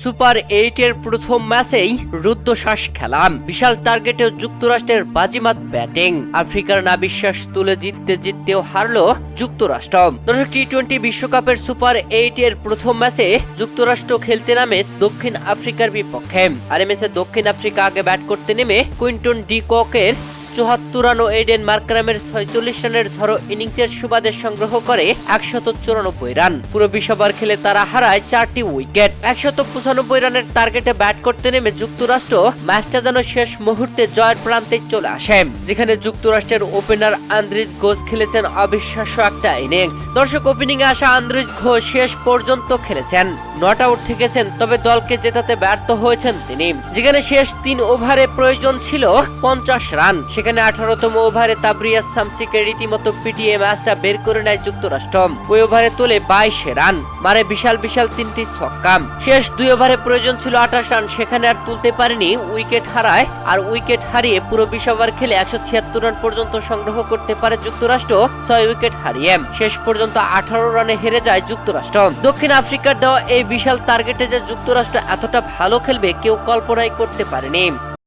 Super 8 এর প্রথম ম্যাচেই রুদ্ধশ্বাস খেলা, বিশাল টার্গেটে যুক্তরাষ্ট্রের বাজিমাত ব্যাটিং। আফ্রিকার নাবিশ্বাস তুলে জিততেও হারলো যুক্তরাষ্ট্র। দর্শক, টি-20 বিশ্বকাপের সুপার 8 এর প্রথম ম্যাচে যুক্তরাষ্ট্র খেলতে নামে দক্ষিণ আফ্রিকার বিপক্ষে। আর এই ম্যাচে দক্ষিণ আফ্রিকা আগে ব্যাট করতে নেমে কুইন্টন ডি ককের ৭৪ রান ও এডেন মার্কারামের ৪৬ রানের ঝড়ো ইনিংসের সুবাদে সংগ্রহ করে ১৯৪ রান। পুরো ২০ ওভার খেলে তারা হারায় ৪টি উইকেট। ১৯৫ রানের টার্গেটে ব্যাট করতে নেমে যুক্তরাষ্ট্র ম্যাচটা যেন শেষ মুহূর্তে জয়ের প্রান্তে চলে আসে, যেখানে যুক্তরাষ্ট্রের ওপেনার আন্দ্রিজ ঘোষ খেলেছেন অবিশ্বাস্য একটা ইনিংস। দর্শক, ওপেনিং এ আসা আন্দ্রিজ ঘোষ শেষ পর্যন্ত খেলেছেন, নট আউট থেকেছেন, তবে দলকে জেতাতে ব্যর্থ হয়েছেন তিনি। যেখানে শেষ ৩ ওভারে প্রয়োজন ছিল ৫০ রান, সেখানে ১৮তম ওভারে তাবরিয়াস শামসিকে রীতিমতো পিটিয়ে ম্যাচটা বের করে নেয় যুক্তরাষ্ট্র। ওই ওভারে তোলে ২২ রান, মারে বিশাল ৩টি ছক্কা। শেষ ২ ওভারে প্রয়োজন ছিল ২৮ রান, সেখানে আর তুলতে পারেনি, উইকেট হারায়। আর উইকেট হারিয়ে পুরো ২০ ওভার খেলে ১৭৬ রান পর্যন্ত সংগ্রহ করতে পারে যুক্তরাষ্ট্র ৬ উইকেট হারিয়ে। শেষ পর্যন্ত ১৮ রানে হেরে যায় যুক্তরাষ্ট্র। দক্ষিণ আফ্রিকার দেওয়া এই বিশাল টার্গেটে যে যুক্তরাষ্ট্র এতটা ভালো খেলবে কেউ কল্পনাই করতে পারেনি।